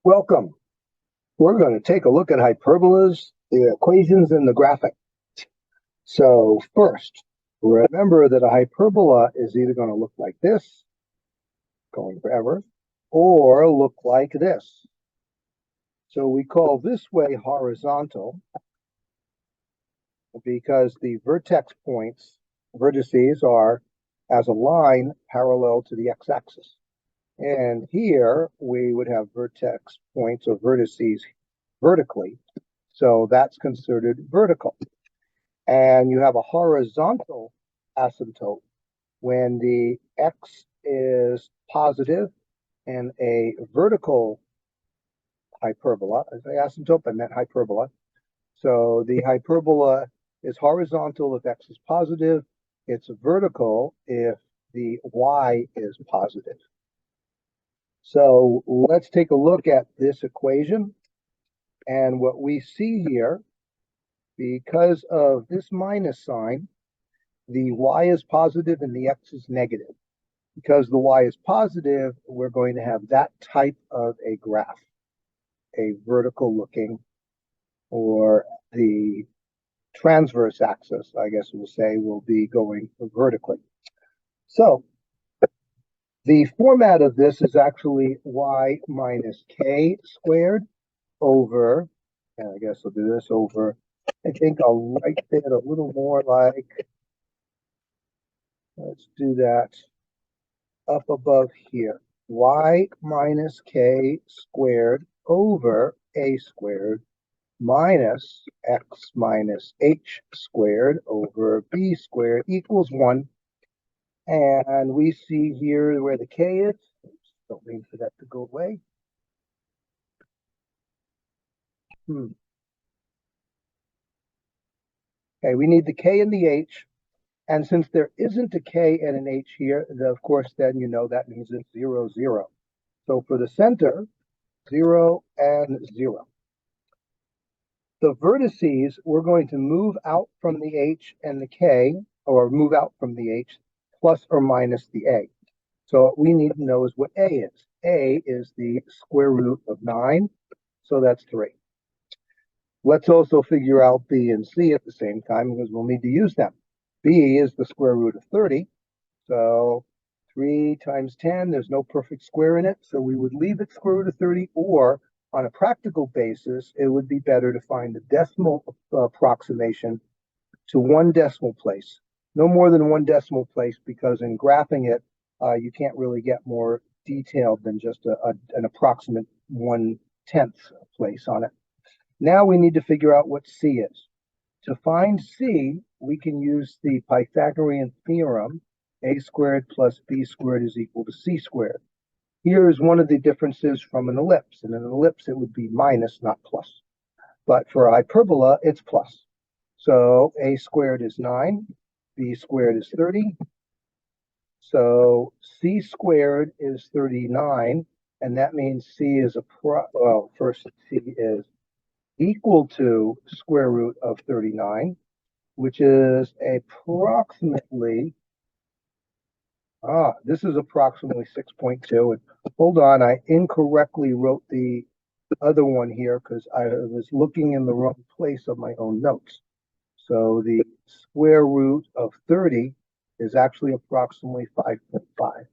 Welcome. We're going to take a look at hyperbolas, the equations, and the graphic. So first, remember that a hyperbola is either going to look like this, going forever, or look like this. So we call this way horizontal because the vertex points, vertices, are as a line parallel to the x-axis. And here we would have vertex points or vertices vertically. So that's considered vertical. And you have a horizontal asymptote when the x is positive, and a vertical hyperbola. I say asymptote, I meant hyperbola. So the hyperbola is horizontal if x is positive. It's vertical if the y is positive. So let's take a look at this equation. And what we see here, because of this minus sign, the y is positive and the x is negative. Because the y is positive, we're going to have that type of a graph, a vertical looking, or the transverse axis, I guess we'll say, will be going vertically. So the format of this is actually y minus k squared over, and I guess I'll do this over, I think I'll write it a little more like, let's do that up above here. Y minus k squared over a squared minus x minus h squared over b squared equals 1. And we see here where the k is. Don't mean for that to go away. Okay, we need the k and the h. And since there isn't a k and an h here, of course, then you know that means it's 0, 0. So for the center, 0 and 0. The vertices, we're going to move out from the h and the k, or move out from the h, plus or minus the a. So what we need to know is what a is. A is the square root of 9, so that's 3. Let's also figure out b and c at the same time, because we'll need to use them. B is the square root of 30, so 3 times 10, there's no perfect square in it, so we would leave it square root of 30, or on a practical basis, it would be better to find the decimal approximation to 1 decimal place. No more than 1 decimal place, because in graphing it, you can't really get more detailed than just an approximate 1/10 place on it. Now we need to figure out what C is. To find C, we can use the Pythagorean theorem, a squared plus b squared is equal to c squared. Here is one of the differences from an ellipse. In an ellipse, it would be minus, not plus. But for a hyperbola, it's plus. So a squared is 9, b squared is 30. So c squared is 39, and that means c is first c is equal to square root of 39, which is approximately, this is approximately 6.2. And hold on, I incorrectly wrote the other one here because I was looking in the wrong place of my own notes. So the square root of 30 is actually approximately 5.5.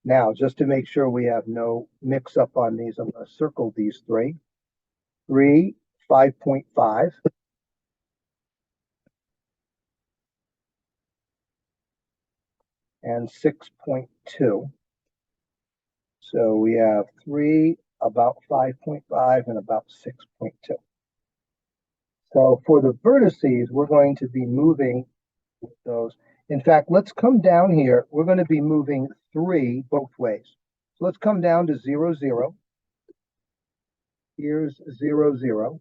Now, just to make sure we have no mix up on these, I'm going to circle these three. 3, 5.5. And 6.2. So we have 3, about 5.5, and about 6.2. So for the vertices, we're going to be moving with those. In fact, let's come down here. We're going to be moving 3 both ways. So let's come down to 0, 0. Here's 0, 0.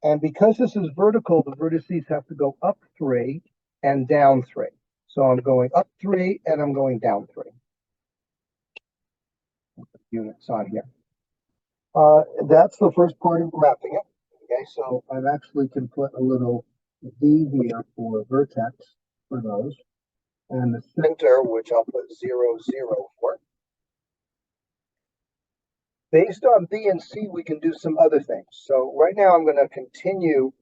And because this is vertical, the vertices have to go up 3 and down 3. So I'm going up 3 and I'm going down 3. Units on here. That's the first part of graphing it. Okay, so I actually can put a little V here for vertex for those. And the center, which I'll put 0, 0 for. Based on B and C, we can do some other things. So right now I'm going to continue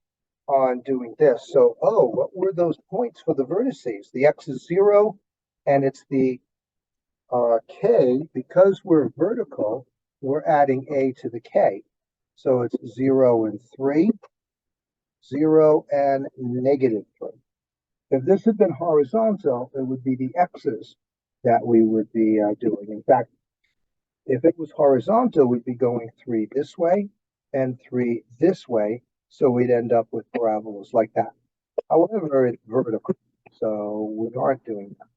on doing this. So, oh, what were those points for the vertices? The x is 0, and it's the k. Because we're vertical, we're adding a to the k. So it's 0 and 3, 0 and -3. If this had been horizontal, it would be the x's that we would be doing. In fact, if it was horizontal, we'd be going 3 this way and 3 this way. So we'd end up with parabolas like that. However, it's vertical, so we aren't doing that.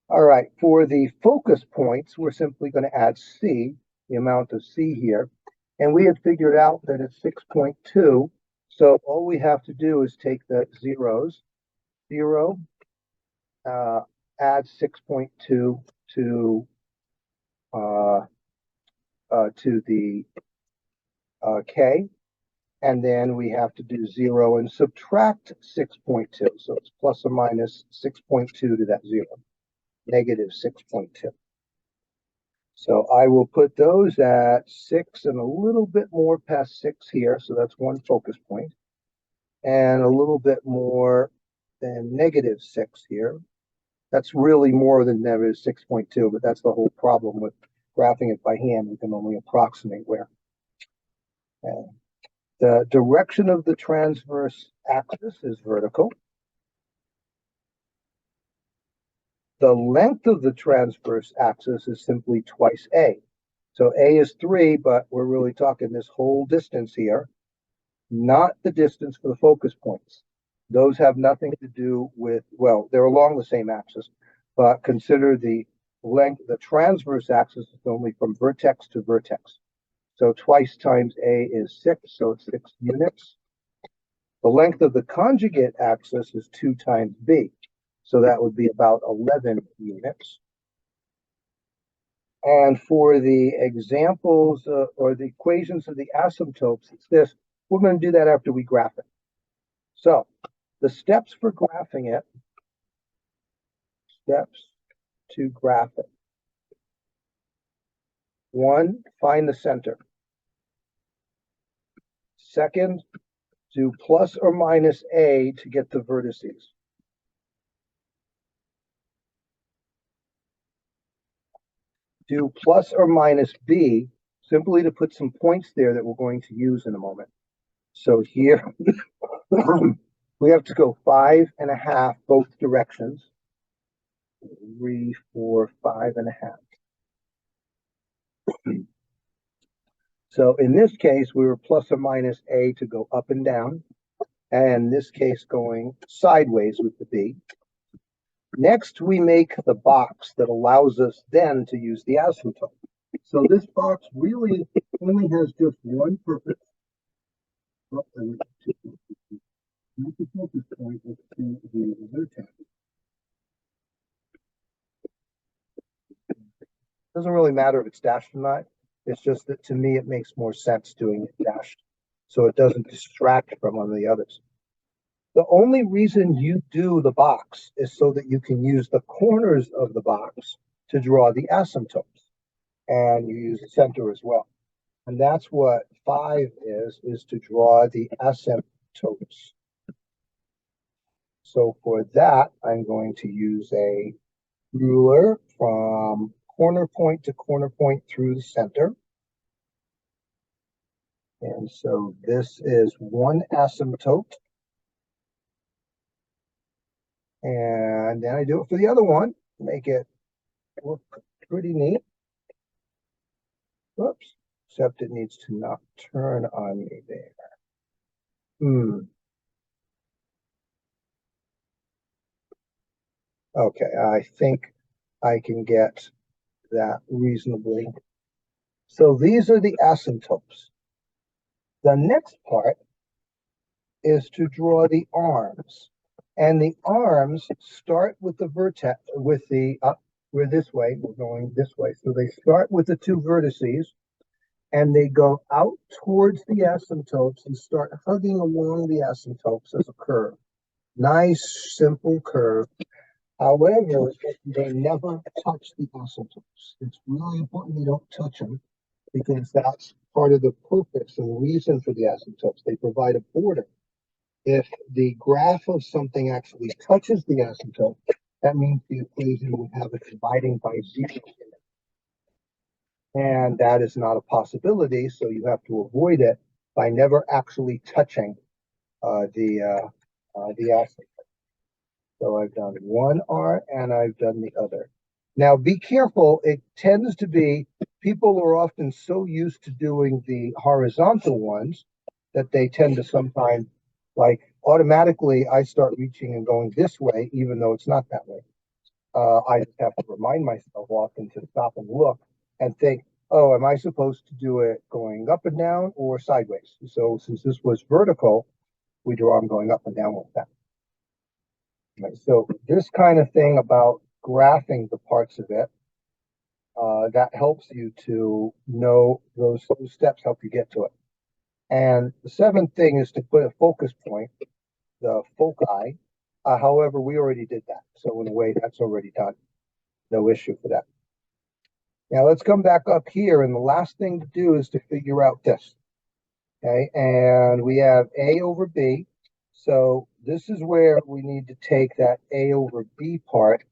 All right, for the focus points, we're simply going to add C, the amount of C here. And we had figured out that it's 6.2. So all we have to do is take the zeros, 0, add 6.2 to the k, and then we have to do 0 and subtract 6.2. So it's plus or minus 6.2 to that 0, -6.2. So I will put those at 6 and a little bit more past 6 here. So that's one focus point. And a little bit more than -6 here. That's really more than -6.2, but that's the whole problem with graphing it by hand. We can only approximate where. And the direction of the transverse axis is vertical. The length of the transverse axis is simply twice a. So a is 3, but we're really talking this whole distance here, not the distance for the focus points. Those have nothing to do with, well, they're along the same axis, but consider the length, the transverse axis is only from vertex to vertex. So twice times a is 6, so it's 6 units. The length of the conjugate axis is 2 times b, so that would be about 11 units. And for the examples or the equations of the asymptotes, it's this. We're going to do that after we graph it. So the steps for graphing it, steps to graph it. 1, find the center. Second, do plus or minus a to get the vertices. Do plus or minus b simply to put some points there that we're going to use in a moment. So here we have to go 5.5 both directions. 3, 4, 5.5. So in this case, we were plus or minus a to go up and down, and in this case going sideways with the b. Next, we make the box that allows us then to use the asymptote. So this box really only has just one purpose. Not the focus point, but to the vertex. Doesn't really matter if it's dashed or not. It's just that to me, it makes more sense doing it dashed, so it doesn't distract from one of the others. The only reason you do the box is so that you can use the corners of the box to draw the asymptotes, and you use the center as well. And that's what 5 is to draw the asymptotes. So for that, I'm going to use a ruler from corner point to corner point through the center. And so this is one asymptote. And then I do it for the other one, make it look pretty neat. Whoops, except it needs to not turn on me there. Okay, I think I can get that reasonably. So these are the asymptotes. The next part is to draw the arms. And the arms start with the vertex, with the, we're this way, we're going this way. So they start with the 2 vertices, and they go out towards the asymptotes and start hugging along the asymptotes as a curve. Nice, simple curve. However, they never touch the asymptotes. It's really important they don't touch them because that's part of the purpose and the reason for the asymptotes. They provide a border. If the graph of something actually touches the asymptote, that means the equation would have it dividing by zero. And that is not a possibility, so you have to avoid it by never actually touching the asymptote. So I've done one R and I've done the other. Now be careful, it tends to be, people are often so used to doing the horizontal ones that they tend to sometimes, like automatically I start reaching and going this way, even though it's not that way. I just have to remind myself often to stop and look and think, oh, am I supposed to do it going up and down or sideways? So since this was vertical, we draw them going up and down with that. Right, so this kind of thing about graphing the parts of it, that helps you to know those steps help you get to it. And the seventh thing is to put a focus point, the foci. However, we already did that. So in a way, that's already done. No issue for that. Now let's come back up here. And the last thing to do is to figure out this. Okay, and we have A over B. So this is where we need to take that A over B part.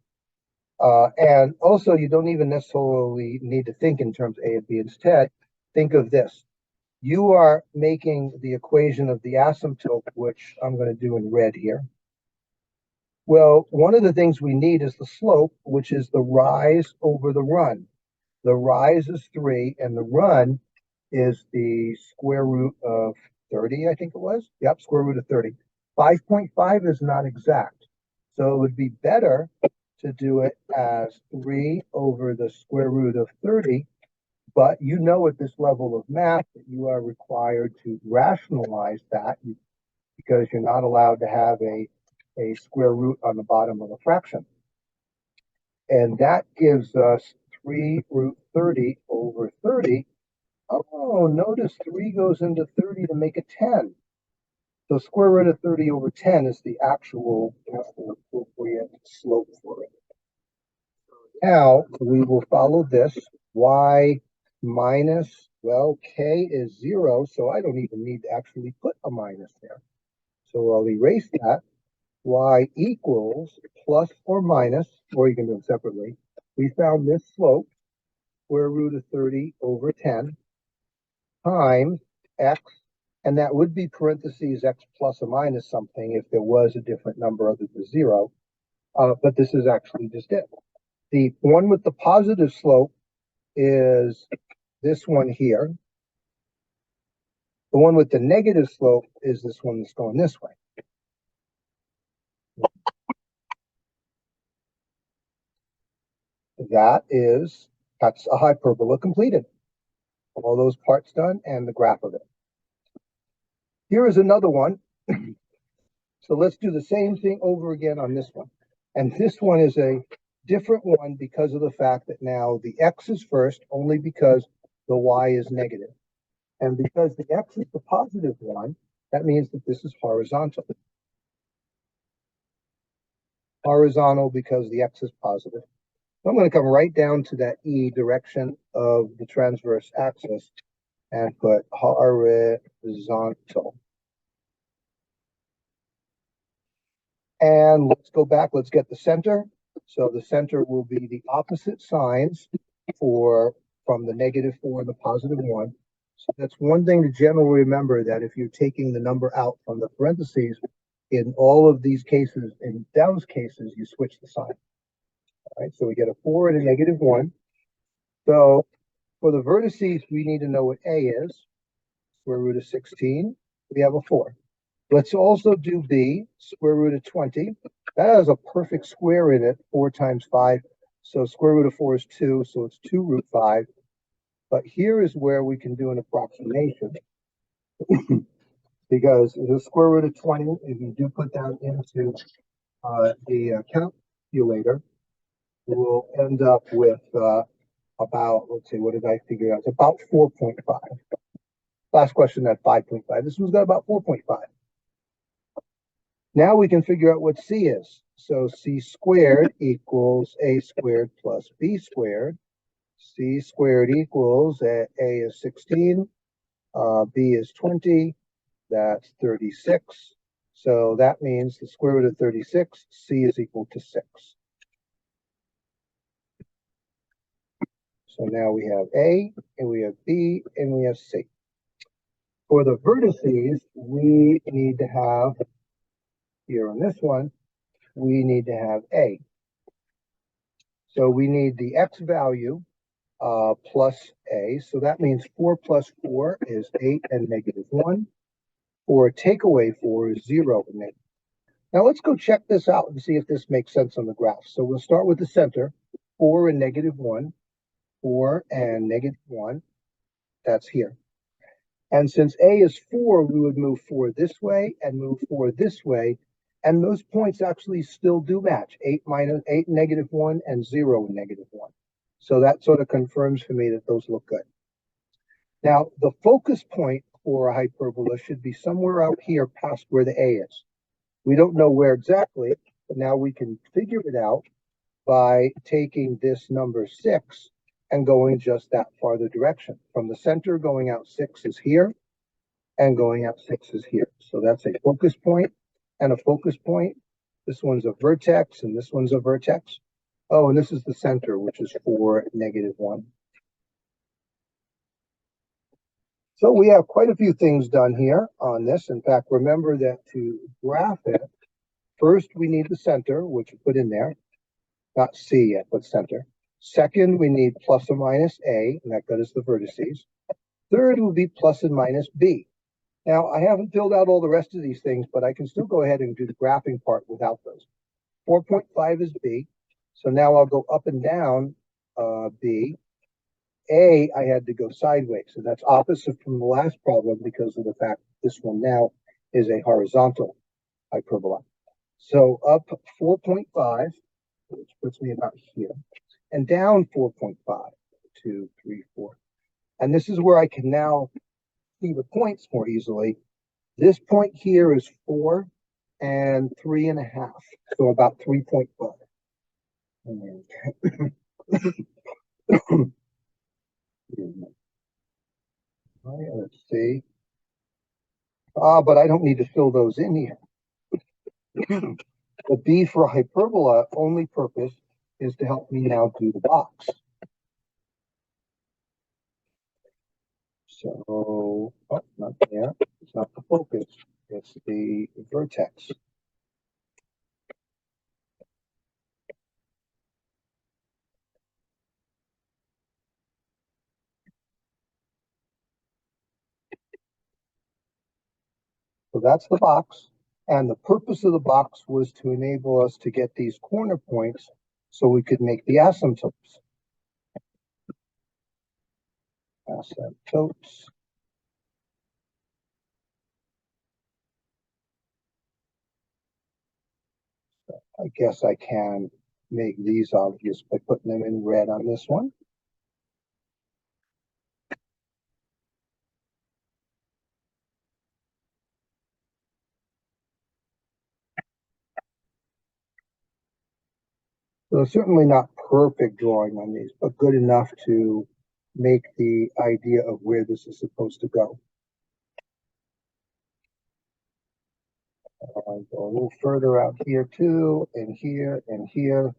And also, you don't even necessarily need to think in terms of A and B. Instead, think of this. You are making the equation of the asymptote, which I'm going to do in red here. Well, one of the things we need is the slope, which is the rise over the run. The rise is 3, and the run is the square root of 30, I think it was. Yep, square root of 30. 5.5 is not exact. So it would be better to do it as 3 over the square root of 30. But you know at this level of math that you are required to rationalize that because you're not allowed to have a square root on the bottom of a fraction. And that gives us 3 root 30 over 30. Oh, notice 3 goes into 30 to make a 10. So square root of 30 over 10 is the actual appropriate slope for it. Now we will follow this. Y minus, well, K is 0, so I don't even need to actually put a minus there. So I'll erase that. Y equals plus or minus, or you can do it separately. We found this slope, square root of 30 over 10, times x, and that would be parentheses x plus or minus something if there was a different number other than 0. But this is actually just it. The one with the positive slope is this one here. The one with the negative slope is this one that's going this way. That's a hyperbola completed. All those parts done and the graph of it. Here is another one. So let's do the same thing over again on this one. And this one is a different one because of the fact that now the x is first only because the y is negative. And because the x is the positive one, that means that this is horizontal. Horizontal because the x is positive. I'm going to come right down to that E direction of the transverse axis and put horizontal. And let's go back. Let's get the center. So the center will be the opposite signs from the -4 and the +1. So that's one thing to generally remember, that if you're taking the number out from the parentheses, in all of these cases, in those cases, you switch the sign. All right, so we get a 4 and a -1. So for the vertices, we need to know what A is. Square root of 16, we have a 4. Let's also do B, square root of 20. That has a perfect square in it, 4 times 5. So square root of 4 is 2, so it's 2 root 5. But here is where we can do an approximation. Because the square root of 20, if you do put that into the calculator, we'll end up with about, let's see, what did I figure out? It's about 4.5. Last question at 5.5. This one's got about 4.5. Now we can figure out what C is. So c squared equals a squared plus b squared. C squared equals a is 16, b is 20, that's 36. So that means the square root of 36, c is equal to 6. So now we have A, and we have B, and we have C. For the vertices, we need to have, here on this one, we need to have A. So we need the x value plus A. So that means 4 plus 4 is 8 and negative 1. Or take away 4 is 0 and negative. Now let's go check this out and see if this makes sense on the graph. So we'll start with the center, 4 and negative 1. 4 and negative 1, that's here. And since A is 4, we would move 4 this way and move 4 this way. And those points actually still do match, 8 minus 8 negative 1 and 0 and negative 1. So that sort of confirms for me that those look good. Now, the focus point for a hyperbola should be somewhere out here past where the A is. We don't know where exactly, but now we can figure it out by taking this number 6 and going just that farther direction. From the center, going out 6 is here, and going out 6 is here. So that's a focus point and a focus point. This one's a vertex, and this one's a vertex. Oh, and this is the center, which is 4, negative 1. So we have quite a few things done here on this. In fact, remember that to graph it, first we need the center, which we put in there. Not C yet, but center. Second, we need plus or minus A, and that gives us the vertices. Third will be plus and minus B. Now, I haven't filled out all the rest of these things, but I can still go ahead and do the graphing part without those. 4.5 is B. So now I'll go up and down B. A, I had to go sideways. So that's opposite from the last problem because of the fact this one now is a horizontal hyperbola. So up 4.5, which puts me about here, and down 4.5, 2, 3, 4. And this is where I can now see the points more easily. This point here is 4 and 3.5, so about 3.5. Let's see. But I don't need to fill those in here. The B for hyperbola only purpose is to help me now do the box. So, oh, not there. It's not the focus. It's the vertex. So that's the box. And the purpose of the box was to enable us to get these corner points so we could make the asymptotes. Asymptotes. I guess I can make these obvious by putting them in red on this one. So certainly not perfect drawing on these, but good enough to make the idea of where this is supposed to go. I'll go a little further out here too, and here, and here.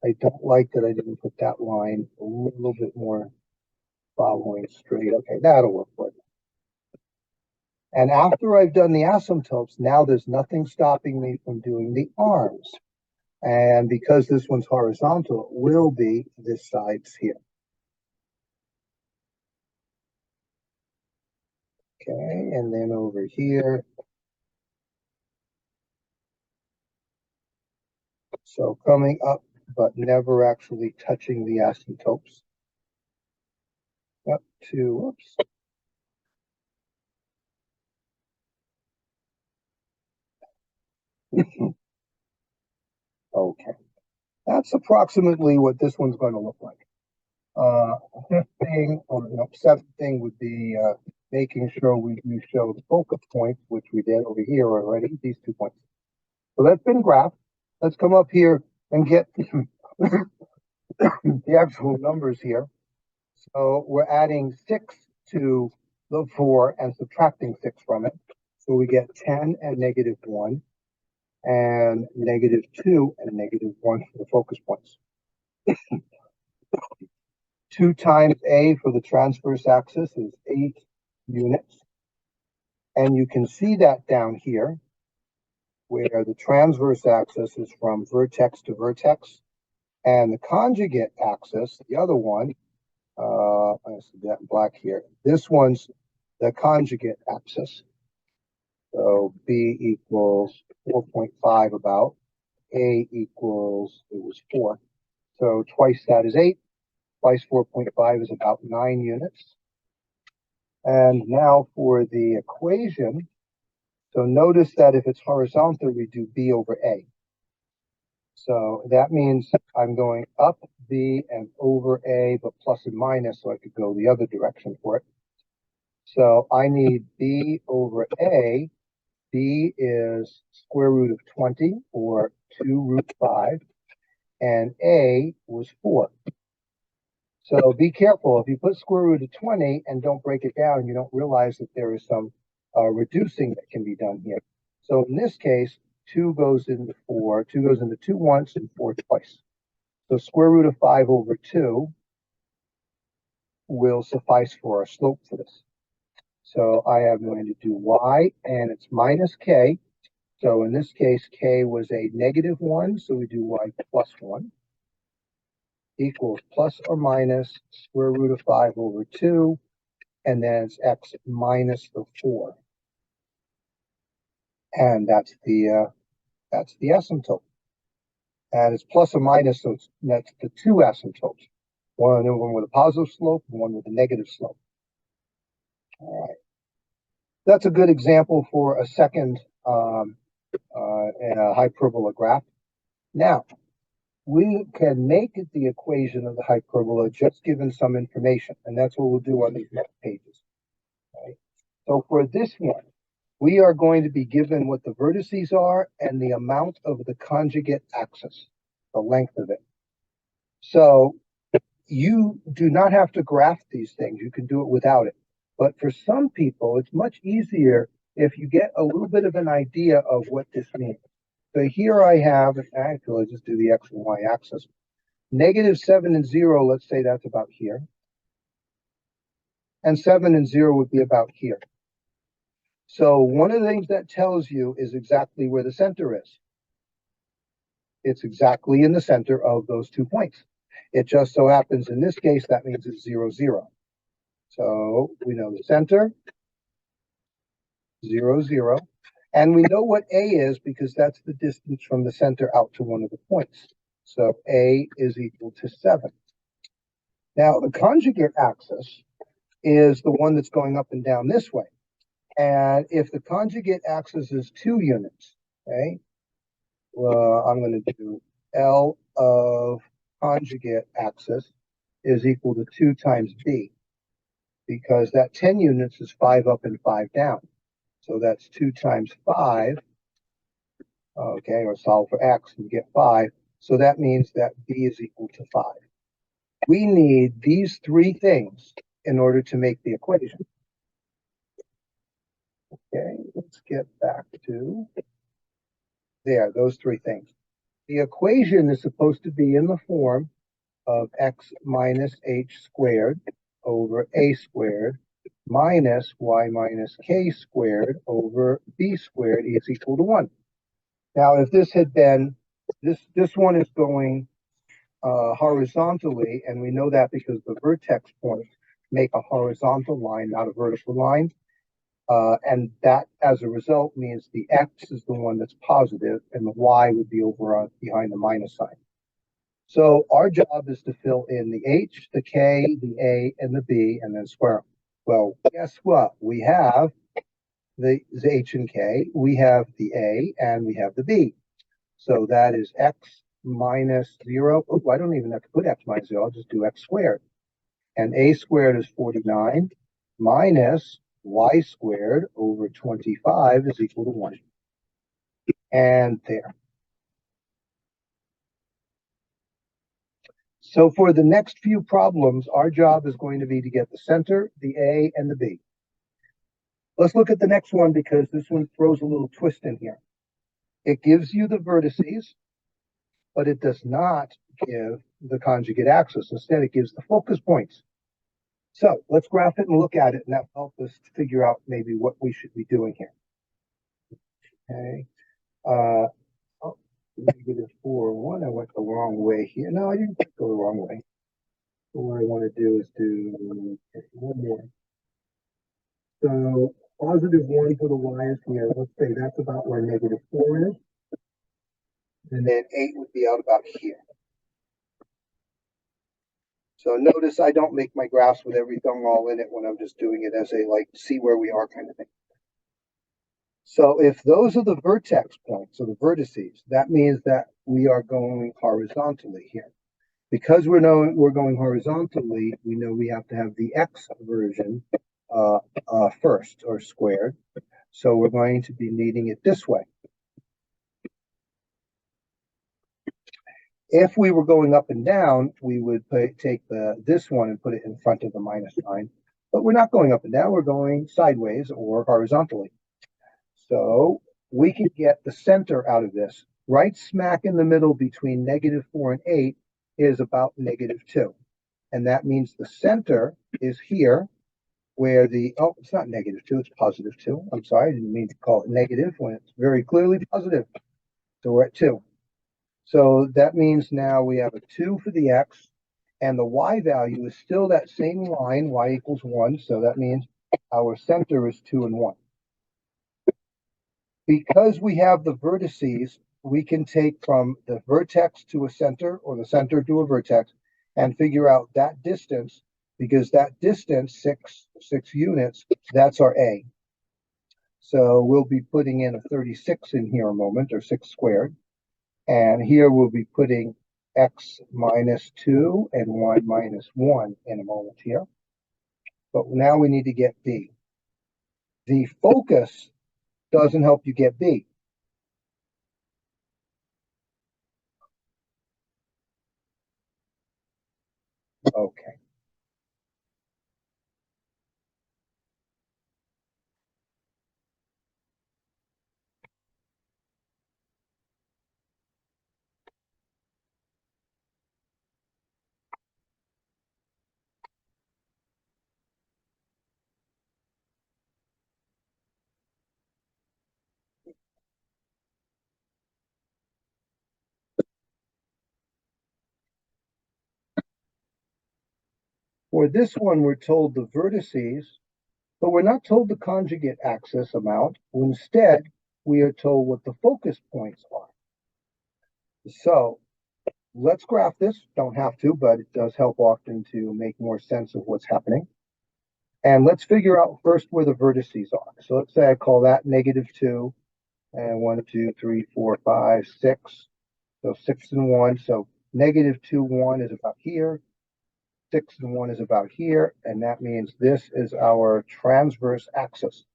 I don't like that I didn't put that line a little bit more following straight. Okay, that'll work for it. And after I've done the asymptotes, now there's nothing stopping me from doing the arms. And because this one's horizontal, it will be this side's here. Okay, and then over here. So coming up, but never actually touching the asymptotes. Up to, whoops. Okay, that's approximately what this one's going to look like. Fifth thing, or no, seventh thing would be making sure we show the focus points, which we did over here already, these 2 points. So that's been graphed. Let's come up here and get the actual numbers here. So we're adding 6 to the 4 and subtracting 6 from it. So we get 10 and -1 and -2 and -1 for the focus points. 2 times A for the transverse axis is 8 units. And you can see that down here, where the transverse axis is from vertex to vertex, and the conjugate axis, the other one, I see that in black here. This one's the conjugate axis. So B equals 4.5 about, A equals, it was 4. So twice that is 8, twice 4.5 is about 9 units. And now for the equation, so notice that if it's horizontal, we do B over A. So that means I'm going up B and over A, but plus and minus, so I could go the other direction for it. So I need B over A. B is square root of 20, or 2 root 5, and A was 4. So be careful. If you put square root of 20 and don't break it down, you don't realize that there is some reducing that can be done here. So in this case, 2 goes into 4, 2 goes into 2 once and 4 twice. So square root of 5 over 2 will suffice for our slope for this. So I am going to do y, and it's minus k. So in this case, k was a -1, so we do y plus 1, equals plus or minus square root of 5 over 2, and then it's x minus the 4. And that's the asymptote. And it's plus or minus, so that's the 2 asymptotes. One with a positive slope and one with a negative slope. All right. That's a good example for a second hyperbola graph. Now, we can make the equation of the hyperbola just given some information, and that's what we'll do on these next pages. Right? So for this one, we are going to be given what the vertices are and the amount of the conjugate axis, the length of it. So you do not have to graph these things. You can do it without it. But for some people, it's much easier if you get a little bit of an idea of what this means. So here I have, actually, just do the x and y axis. -7 and 0, let's say that's about here. And 7 and 0 would be about here. So one of the things that tells you is exactly where the center is. It's exactly in the center of those 2 points. It just so happens in this case, that means it's 0, 0. So we know the center, 0, 0. And we know what A is because that's the distance from the center out to one of the points. So A is equal to 7. Now, the conjugate axis is the one that's going up and down this way. And if the conjugate axis is 2 units, okay, well, I'm going to do L of conjugate axis is equal to 2 times B, because that 10 units is 5 up and 5 down. So that's 2 times 5, okay, or solve for x and get 5. So that means that B is equal to 5. We need these 3 things in order to make the equation. Okay, let's get back to there, those 3 things. The equation is supposed to be in the form of x minus h squared over a squared minus y minus k squared over b squared is equal to 1. Now, if this had been, this one is going horizontally, and we know that because the vertex points make a horizontal line, not a vertical line. And that, as a result, means the x is the one that's positive, and the y would be over behind the minus sign. So our job is to fill in the h, the k, the a, and the b, and then square them. Well, guess what? We have the h and k, we have the a, and we have the b. So that is x minus 0. Oh, I don't even have to put x minus 0. I'll just do x squared. And a squared is 49 minus y squared over 25 is equal to 1. and there. So for the next few problems, our job is going to be to get the center, the A, and the B. Let's look at the next one because this one throws a little twist in here. It gives you the vertices, but it does not give the conjugate axis. Instead, it gives the focus points. So let's graph it and look at it, and that will help us figure out maybe what we should be doing here. Okay. Oh, -4, 1. I went the wrong way here. No, I didn't go the wrong way. So what I want to do is do one more. So +1 for the y is here. Let's say that's about where -4 is. And then 8 would be out about here. So notice I don't make my graphs with everything all in it when I'm just doing it as a like see where we are kind of thing. So if those are the vertex points or the vertices, that means that we are going horizontally here. Because we're going horizontally, we know we have to have the x version first or squared. So we're going to be needing it this way. If we were going up and down, we would take this one and put it in front of the -9. But we're not going up and down, we're going sideways or horizontally. So we can get the center out of this. Right smack in the middle between -4 and 8 is about -2. And that means the center is here where oh, it's not -2, it's +2. I'm sorry, I didn't mean to call it negative when it's very clearly positive. So we're at 2. So that means now we have a 2 for the x, and the y value is still that same line, y equals 1. So that means our center is 2 and 1. Because we have the vertices, we can take from the vertex to a center or the center to a vertex and figure out that distance, because that distance, 6 units, that's our A. So we'll be putting in a 36 in here a moment, or 6 squared. And here we'll be putting x -2 and y -1 in a moment here. But now we need to get B. The focus doesn't help you get B. Okay. For this one, we're told the vertices, but we're not told the conjugate axis amount. Instead, we are told what the focus points are. So let's graph this. Don't have to, but it does help often to make more sense of what's happening. And let's figure out first where the vertices are. So let's say I call that -2, and 1, 2, 3, 4, 5, 6. So 6 and 1. So -2, 1 is about here. 6 and 1 is about here, and that means this is our transverse axis.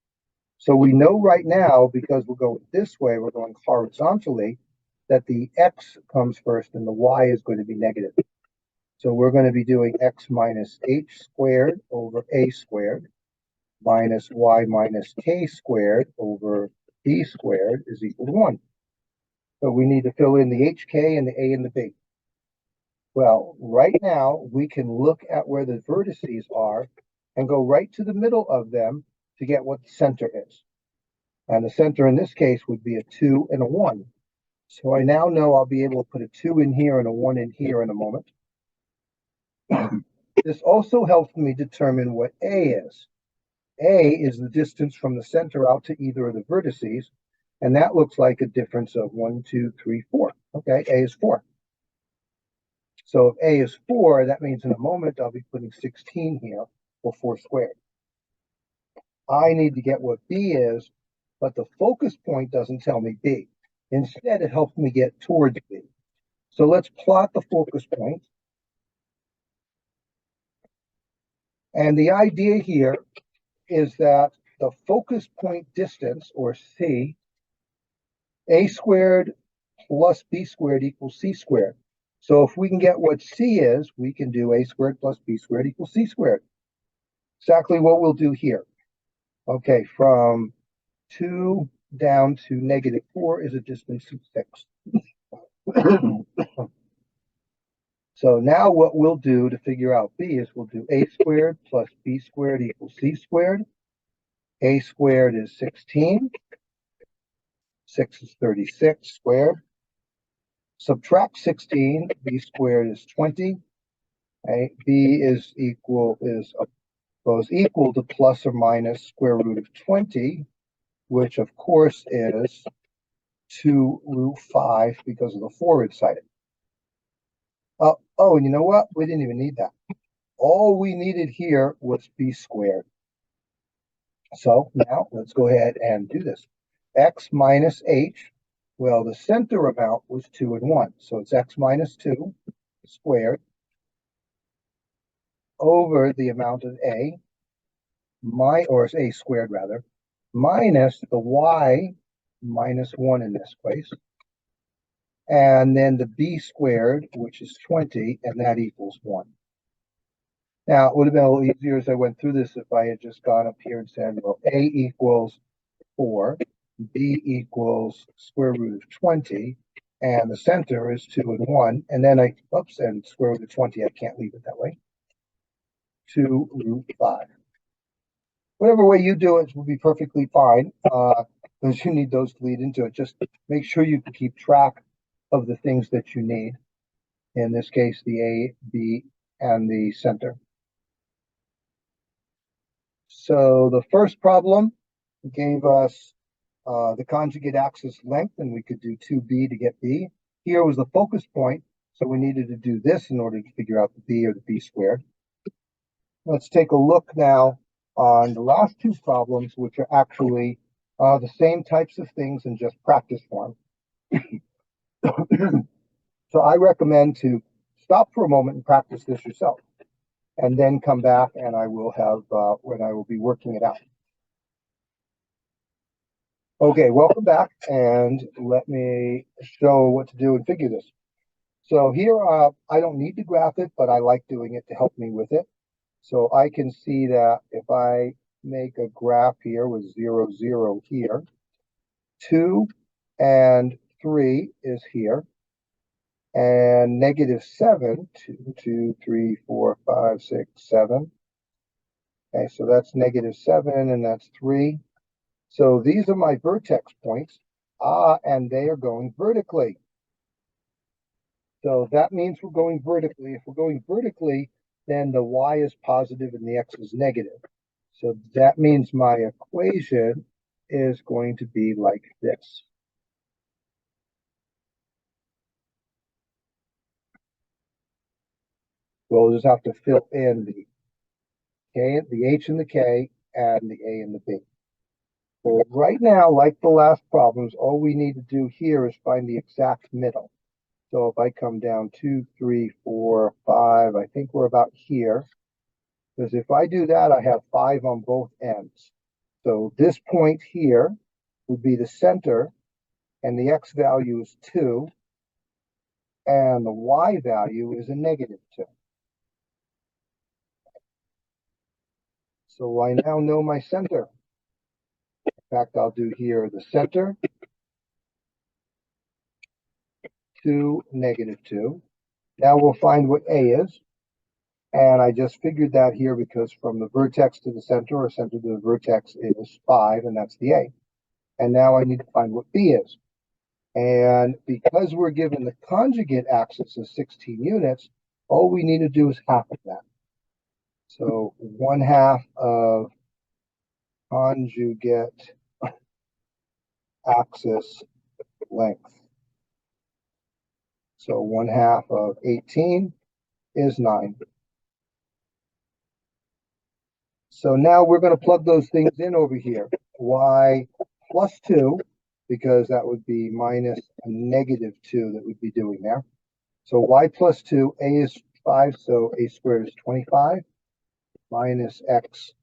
So we know right now, because we're going this way, we're going horizontally, that the x comes first and the y is going to be negative. So we're going to be doing x -h squared over a squared minus y k squared over b squared is equal to 1. So we need to fill in the hk and the a and the b. Well, right now, we can look at where the vertices are and go right to the middle of them to get what the center is. And the center in this case would be a 2 and a 1. So I now know I'll be able to put a 2 in here and a 1 in here in a moment. This also helps me determine what A is. A is the distance from the center out to either of the vertices, and that looks like a difference of 1, 2, 3, 4. Okay, A is 4. So if A is 4, that means in a moment I'll be putting 16 here, or 4 squared. I need to get what B is, but the focus point doesn't tell me B. Instead, it helps me get towards B. So let's plot the focus point. And the idea here is that the focus point distance, or C, A squared plus B squared equals C squared. So if we can get what C is, we can do A squared plus B squared equals C squared. Exactly what we'll do here. Okay, from 2 down to -4 is a distance of 6. So now what we'll do to figure out B is we'll do A squared plus B squared equals C squared. A squared is 16. 6 is 36 squared. Subtract 16, B squared is 20. Okay, B is equal to plus or minus square root of 20, which of course is 2 root 5 because of the 4 inside it. Oh, and you know what? We didn't even need that. All we needed here was B squared. So now let's go ahead and do this. X minus H, well, the center amount was 2 and 1. So it's X minus 2 squared over the amount of A, or it's A squared rather, minus the Y minus 1 in this place. And then the B squared, which is 20, and that equals 1. Now, it would have been a little easier as I went through this if I had just gone up here and said, well, A equals 4, B equals square root of 20, and the center is 2 and 1, and then and square root of 20, I can't leave it that way, 2 root 5. Whatever way you do it will be perfectly fine, because you need those to lead into it. Just make sure you can keep track of the things that you need. In this case, the A, B, and the center. So the first problem gave us the conjugate axis length, and we could do 2b to get b. Here was the focus point, so we needed to do this in order to figure out the b or the b squared. Let's take a look now on the last two problems, which are actually the same types of things in just practice form. So I recommend to stop for a moment and practice this yourself, and then come back and I will have when I will be working it out. Okay, welcome back, and let me show what to do and figure this. So here, I don't need to graph it, but I like doing it to help me with it. So I can see that if I make a graph here with 0, 0 here, 2 and 3 is here, and -7, 2, 2, 3, 4, 5, 6, 7. Okay, so that's -7, and that's 3. So these are my vertex points, and they are going vertically. So that means we're going vertically. If we're going vertically, then the y is positive and the x is negative. So that means my equation is going to be like this. We'll just have to fill in the K, the H and the K, and the A and the B. So right now, like the last problems, all we need to do here is find the exact middle. So if I come down 2, 3, 4, 5, I think we're about here. Because if I do that, I have 5 on both ends. So this point here would be the center, and the x value is 2, and the y value is a -2. So I now know my center. In fact, I'll do here the center, 2, -2. Now we'll find what A is. And I just figured that here because from the vertex to the center, or center to the vertex, is 5, and that's the A. And now I need to find what B is. And because we're given the conjugate axis is 16 units, all we need to do is half of that. So 1/2 of conjugate axis length. So 1/2 of 18 is 9. So now we're going to plug those things in over here. Y plus 2, because that would be minus a -2 that we'd be doing there. So y plus 2, A is 5, so A squared is 25, minus x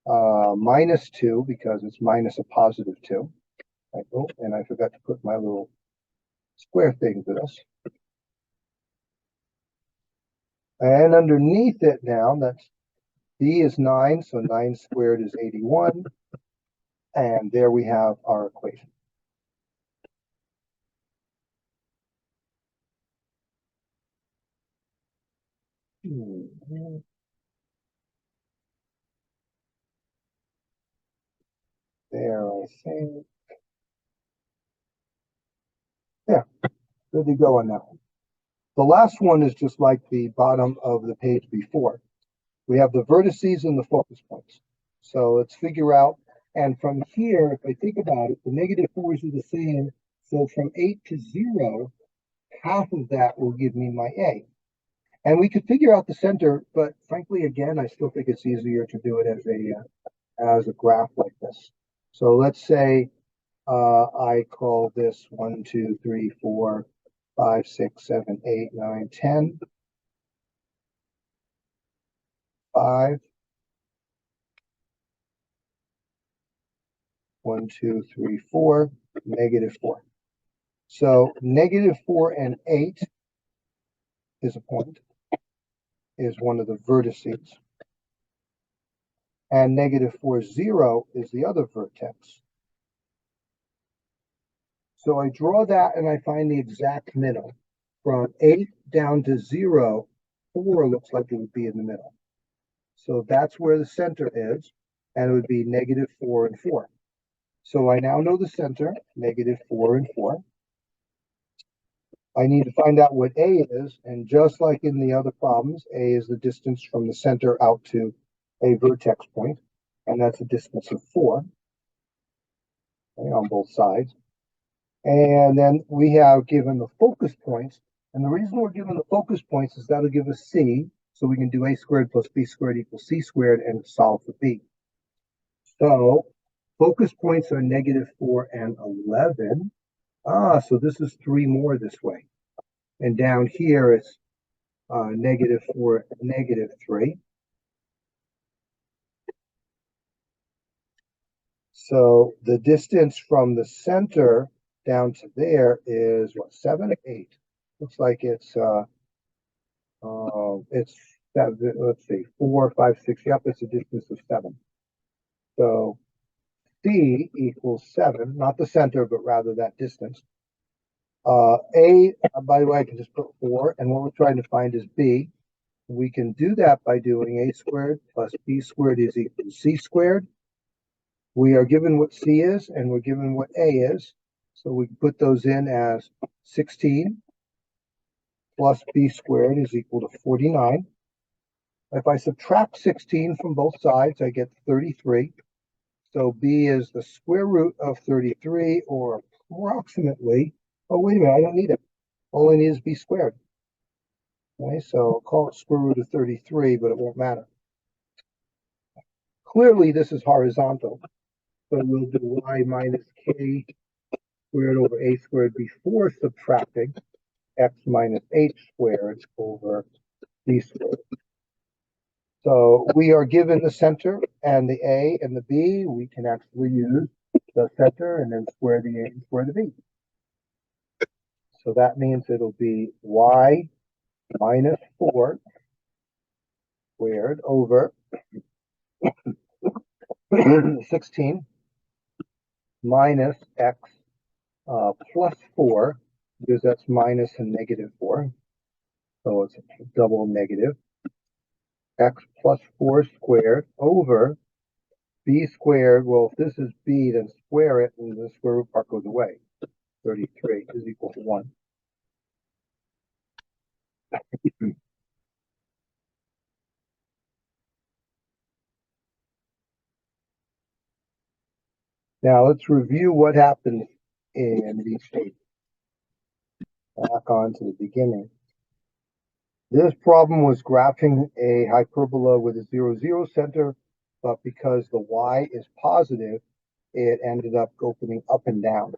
minus 2, because it's minus a +2. Oh, and I forgot to put my little square thing to this. And underneath it now, that's b is 9, so 9 squared is 81. And there we have our equation. There, I think. Yeah, good to go on that one. The last one is just like the bottom of the page before. We have the vertices and the focus points. So let's figure out, and from here, if I think about it, the negative 4s are the same. So from 8 to 0, half of that will give me my A. And we could figure out the center, but frankly, again, I still think it's easier to do it as a graph like this. So let's say I call this 1, 2, 3, 4, 5, 6, 7, 8, 9, 10, 5, 1, 2, 3, 4, negative 4. So negative 4 and 8 is a point, is one of the vertices. And negative 4, 0 is the other vertex. So I draw that and I find the exact middle. From 8 down to 0, 4 looks like it would be in the middle. So that's where the center is, and it would be negative 4 and 4. So I now know the center, negative 4 and 4. I need to find out what A is, and just like in the other problems, A is the distance from the center out to a vertex point, and that's a distance of 4, okay, on both sides. And then we have given the focus points, and the reason we're given the focus points is that'll give us C, so we can do A squared plus B squared equals C squared and solve for B. So focus points are negative 4 and 11. So this is 3 more this way. And down here it's negative 4, negative 3. So the distance from the center down to there is what, 7 or 8? Looks like it's 7, let's see, 4, 5, 6. Yep, it's a distance of 7. So C equals 7, not the center, but rather that distance. A, by the way, I can just put 4, and what we're trying to find is B. We can do that by doing A squared plus B squared is equal to C squared. We are given what C is, and we're given what A is. So we can put those in as 16 plus B squared is equal to 49. If I subtract 16 from both sides, I get 33. So B is the square root of 33, or approximately, oh, wait a minute, I don't need it. All I need is B squared. Okay, so I'll call it square root of 33, but it won't matter. Clearly, this is horizontal. So we'll do y minus k squared over a squared before subtracting x minus h squared over b squared. So we are given the center and the a and the b. We can actually use the center and then square the a and square the b. So that means it'll be y minus 4 squared over 16 minus x plus 4, because that's minus and negative 4. So it's a double negative. X plus 4 squared over b squared. Well, if this is b, then square it, and the square root part goes away. 33 is equal to 1. Now let's review what happened in these statements. Back on to the beginning. This problem was graphing a hyperbola with a 0, 0 center, but because the y is positive, it ended up opening up and down.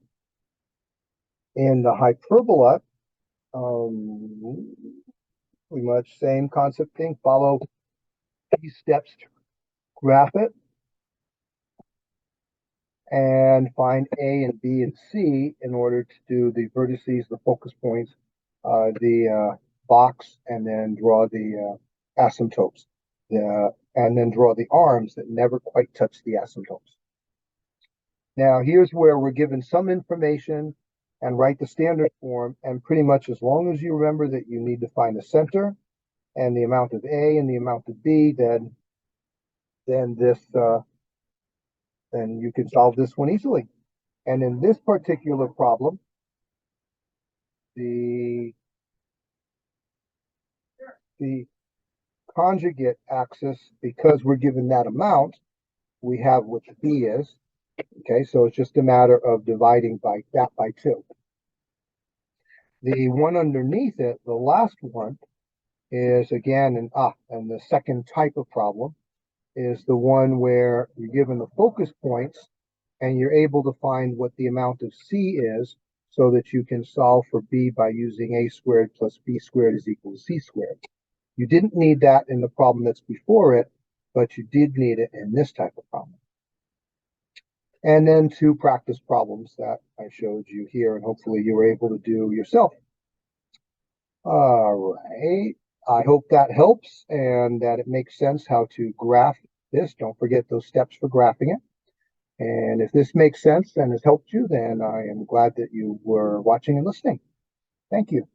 In the hyperbola, pretty much same concept thing. Follow these steps to graph it. and find A and B and C in order to do the vertices, the focus points, the box, and then draw the asymptotes, and then draw the arms that never quite touch the asymptotes. Now, here's where we're given some information and write the standard form, and pretty much as long as you remember that you need to find the center and the amount of A and the amount of B, then you can solve this one easily. And in this particular problem, the conjugate axis, because we're given that amount, we have what the B is. Okay, so it's just a matter of dividing that by 2. The one underneath it, the last one, is again and the second type of problem is the one where you're given the focus points and you're able to find what the amount of C is so that you can solve for B by using A squared plus B squared is equal to C squared. You didn't need that in the problem that's before it, but you did need it in this type of problem. And then 2 practice problems that I showed you here, and hopefully you were able to do yourself. All right. I hope that helps and that it makes sense how to graph this. Don't forget those steps for graphing it. And if this makes sense and has helped you, then I am glad that you were watching and listening. Thank you.